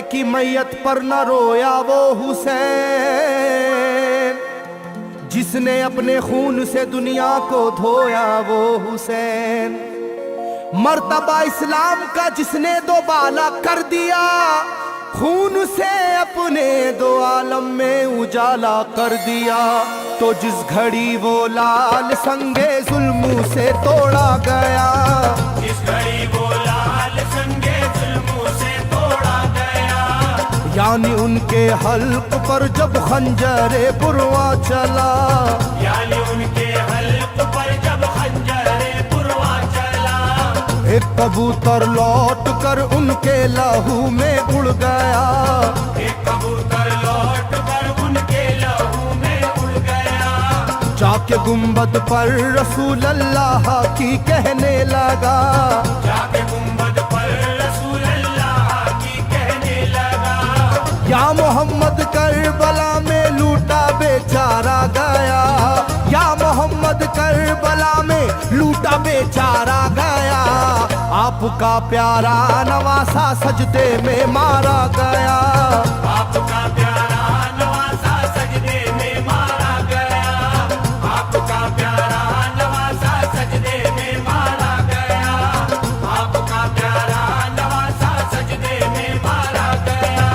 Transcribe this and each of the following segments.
की मैयत पर न रोया वो हुसैन, जिसने अपने खून से दुनिया को धोया वो हुसैन। मर्तबा इस्लाम का जिसने दोबाला कर दिया, खून से अपने दो आलम में उजाला कर दिया। तो जिस घड़ी वो लाल संगे जुल्मों से तोड़ा गया, जिस घड़ी वो लाल संगे जुल्मों से तोड़ा गया, यानी उनके हल्क पर जब खंजरे पुरवा चला, यानी उनके हल्क पर जब खंजरे पुरवा चला, एक कबूतर लौट कर उनके लहू में उड़ गया, एक कबूतर लौट कर उनके लहू में उड़ गया, जाके गुंबद पर रसूल अल्लाह की कहने लगा, जाके गुंबद पर रसूल अल्लाह की कहने लगा, या मोहम्मद करबला में लूटा बेचारा गया, या मोहम्मद करबला में लूटा बेचारा गया। आपका प्यारा नवासा सजदे में मारा गया, आपका प्यारा नवासा सजदे में मारा गया, आपका प्यारा नवासा सजदे में मारा गया, आपका प्यारा नवासा सजदे में मारा गया।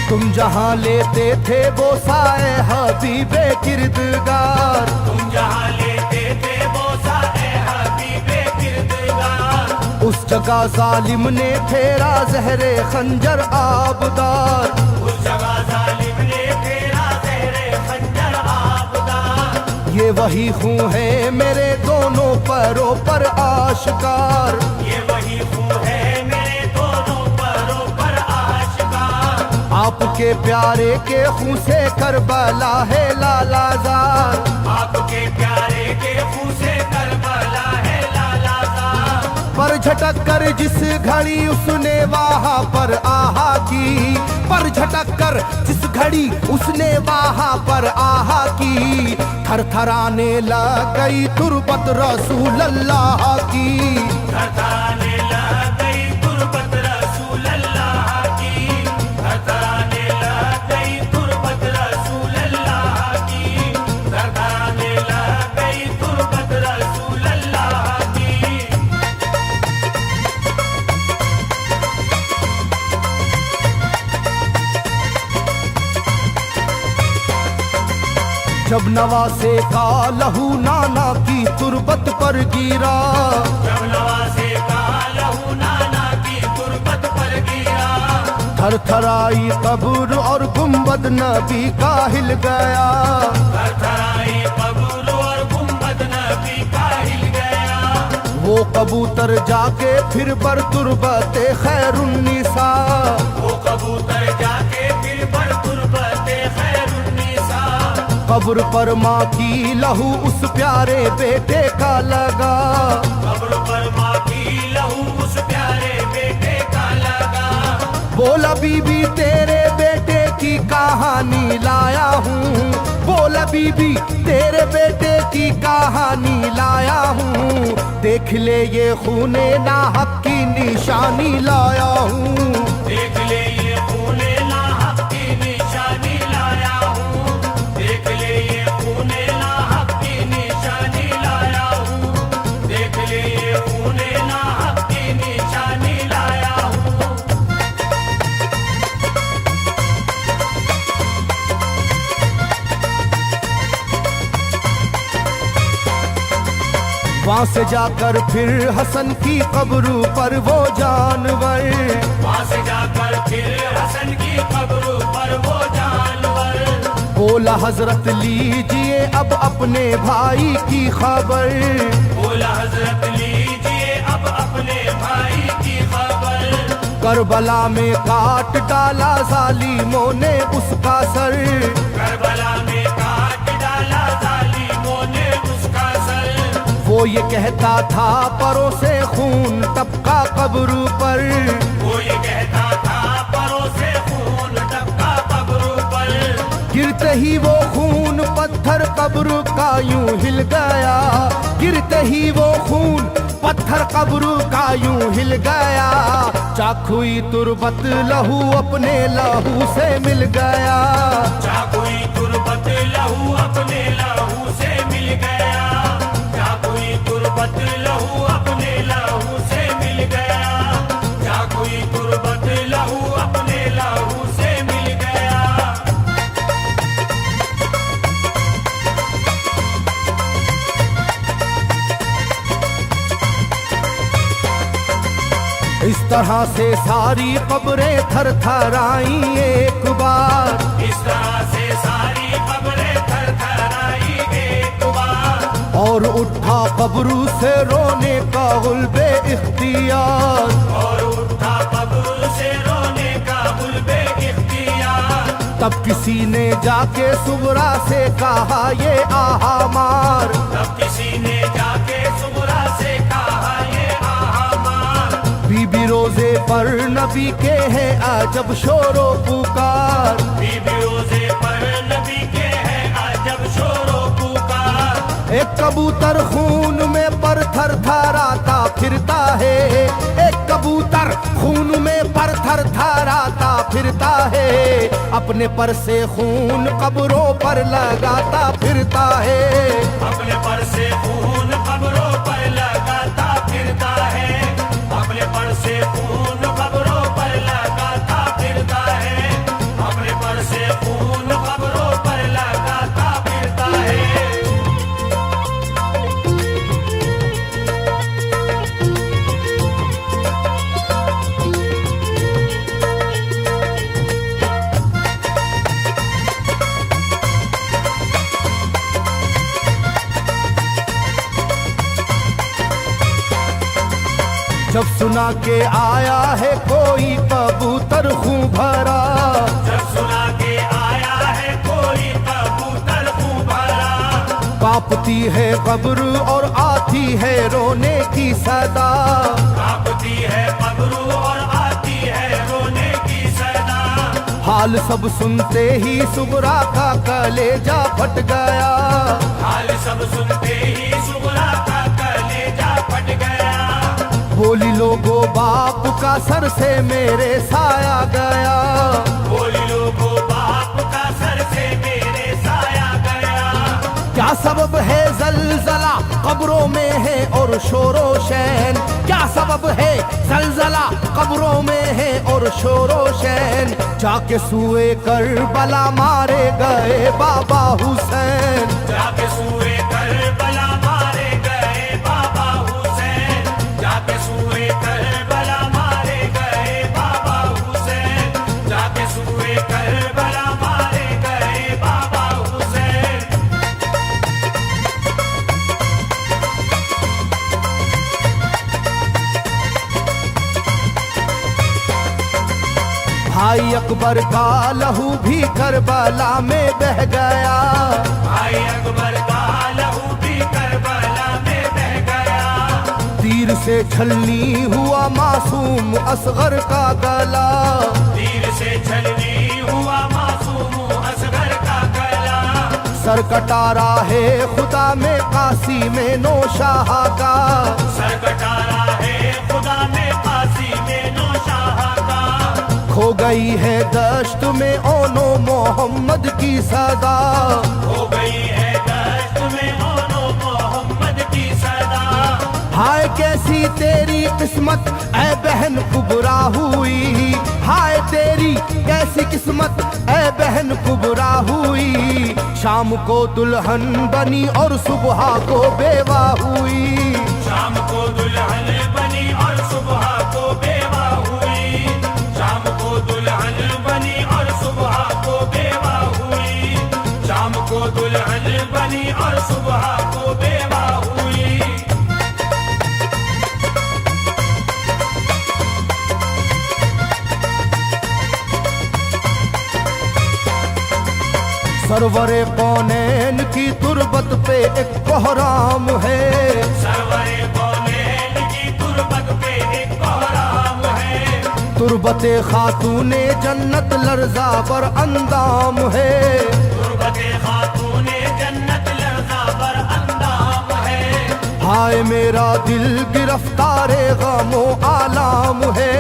तुम जहाँ लेते थे वो साए हबीबे किरदगार, तुम जहाँ लेते थे वो साए हबीबे किरदगार, उस जगह जालिम ने फेरा जहरे खंजर आबदार, उस जगह जालिम ने फेरा जहरे खंजर आबदार। ये वही खून है मेरे दोनों पैरों पर आश्कार, ये वही खून है मेरे दोनों पैरों पर आशिकार। आपके प्यारे के खून से करबला है लालाजार, आपके प्यारे के खून से करबला है लालाजार। पर झटक कर जिस घड़ी उसने वहाँ पर आहा की, पर झटक कर जिस घड़ी उसने वहाँ पर आहा की, थरथराने लग गई तुरबत रसूल अल्लाह की, थरथराने लग गई तुरबत रसूल अल्लाह की, थरथराने लग गई तुरबत रसूल अल्लाह की, थरथराने लग गई तुरबत रसूल अल्लाह की। जब नवासे का लहू नाना की तुरबत पर गिरा, जब नवासे का लहू नाना की तुरबत पर गिरा, थरथराई कब्र और गुंबद नबी का हिल गया, थरथराई कब्र और गुंबद नबी का हिल गया। वो कबूतर जाके फिर पर तुरबते खैरुन्निसा, वो कबूतर जाके फिर पर तुरबते खैरुन्निसा, कब्र पर माँ की लहू उस प्यारे बेटे का लगा, कब्र पर माँ की लहू उस प्यारे बेटे का लगा। बोला बीबी तेरे बेटे की कहानी लाया हूँ, बोला बीबी तेरे बेटे की कहानी लाया हूँ, देख ले ये खूने नाहक की निशानी लाया हूँ, देख ले ये खूने नाहक की निशानी लाया हूँ, देख ले ये खूने नाहक की निशानी लाया हूँ, देख ले ये खूने नाहक की निशानी लाया हूँ। वहाँ से जाकर फिर हसन की कब्र पर वो जानवर, वहाँ से जाकर फिर हसन की कब्र पर वो जानवर, बोला हजरत लीजिए अब अपने भाई की खबर, बोला हजरत लीजिए अब अपने भाई की खबर। करबला में काट डाला जालिमों ने उसका सर, करबला में काट डाला जालिमों ने उसका सर। वो ये कहता था परों से खून टपका कब्र पर, वो ये कहता था परों से खून टपका कब्र पर। गिरते ही वो खून पत्थर कब्र का यूं हिल गया, गिरते ही वो खून पत्थर कब्र का यूं हिल गया। चाकुई तुरबत लहू अपने लहू से मिल गया, चाकुई तुरबत लहू अपने लहू से मिल गया, चाकुई तुरबत लहू अपने लहू से मिल गया, चाकुई तुरबत लहू अपने लहू से मिल गया। इस तरह से सारी कब्रें थर थर आई एक बार, इस तरह से सारी कब्रें थर थर आई एक बार, और उठा कब्र से रोने का गुल्बे इख्तियार, और उठा कब्र से रोने का गुल्बे इख्तियार। तब किसी ने जाके सुगरा से कहा ये आहा मार, तब किसी ने जाके सुगरा से कहा ये आहा मार। बीबी रोजे पर नबी के हैं अजब शोरो पुकार, बीबी रोजे पर नबी के हैं अजब शोरो पुकार। एक कबूतर खून में पर थर थराता फिरता है, एक कबूतर खून में पर थर थराता फिरता है, अपने पर से खून कब्रों पर लगाता फिरता है, अपने पर से खून कब्रों पर लगाता फिरता है, अपने पर से खून कब्रों पर लगाता फिरता है, अपने पर से खून कब्रों पर लगाता फिरता है। जब सुना के आया है कोई कबूतर खूं भरा, जब सुना के आया है कोई कबूतर खूं भरा, कांपती है कब्र और आती है रोने की सदा, कांपती है कब्र और आती है रोने की सदा। हाल सब सुनते ही सुगरा का कलेजा फट गया, हाल सब सुनते ही सुगरा का कलेजा फट गया। बोली लोगो बाप का सर से मेरे साया गया, बोली लोगो बाप का सर से मेरे साया गया। क्या सबब है जलजला कब्रों में है और शोरो शैन, क्या सबब है जलजला कब्रों में है और शोरो शैन। जाके सुए करबला मारे गए बाबा हुसैन, जाके सुए करबला मारे गए बाबा हुसैन, जाके सुए करबला मारे गए बाबा हुसैन, जाके सुए करबला मारे गए बाबा हुसैन। भाई अकबर का लहू भी करबला में बह गया, भाई अकबर का लहू भी करबला में बह गया। तीर से छलनी हुआ मासूम असगर का गला, तीर से छलनी हुआ मासूम असगर का गला। सर कटारा है खुदा में काशी में नौशाह का, सर कटारा है खुदा में काशी में नौशाह का। खो गई है दश्त में ओनो मोहम्मद की सदा, हो गई है दश्त में ओनो मोहम्मद की सदा। हाय कैसी तेरी किस्मत ऐ बहन कुबरा हुई, हाय तेरी कैसी किस्मत ऐ बहन कुबरा हुई। शाम को दुल्हन बनी और सुबह को बेवा हुई, शाम को दुल्हन बनी और सुबह को बेवा हुई, शाम को दुल्हन बनी और सुबह को बेवा हुई, शाम को दुल्हन बनी और सुबह को बेवा हुई। सरवरे कौनैन की तुरबत पे एक कोहराम है, सरवरे कौनैन की तुरबत पे एक कोहराम है। तुरबते खातूने जन्नत लर्जा पर अंदाम है, मेरा दिल गिरफ्तारे गमो आलाम है,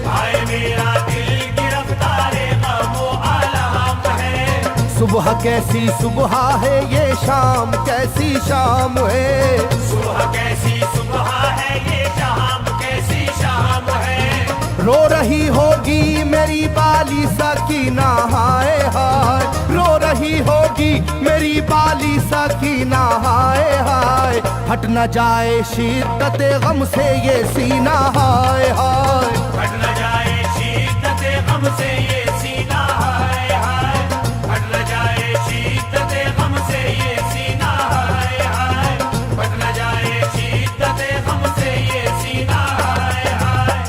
हाय मेरा दिल गिरफ्तारे गमो आलम है। सुबह कैसी सुबह है ये शाम कैसी शाम है, सुबह कैसी सुबह है ये शाम कैसी शाम है। रो रही होगी मेरी बाली सकीना हाय हाय, रो रही होगी मेरी बाली सकीना हाय हाय, हट न जाए शिद्दत गम से ये सीना हाय हाय, हट न जाए शिद्दत गम से ये सीना हाय हाय, हट न जाए शिद्दत गम से ये सीना हाय हाय, हट न जाए शिद्दत गम से ये सीना हाय हाय।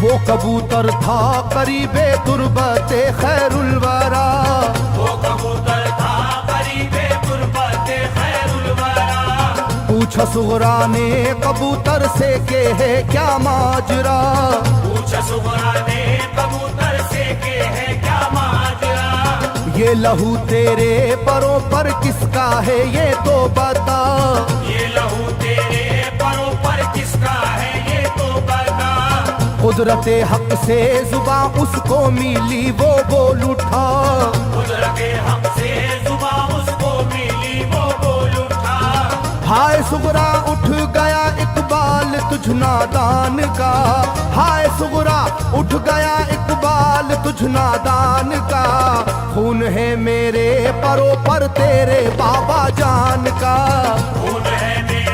वो कबूतर था करीबे तुरबते खैरुल वरा, वो कबूतर था करीबे तुरबते खैरुल वरा। पूछा सुगरा ने कबूतर से के है क्या माजरा, पूछा सुगरा ने कबूतर से के है क्या माजरा। ये लहू तेरे परों पर किसका है ये तो बता, ये लहू तेरे परों पर किसका है ये तो बता। कुदरते हक से जुबां उसको मिली वो बोल उठा, कुदरते हक से जुबां उसको मिली वो बोल उठा। हाय सुगरा उठ गया इकबाल तुझ नादान का, हाय सुगरा उठ गया इकबाल तुझ नादान का, खून है मेरे परों पर तेरे बाबा जान का, खून है मेरे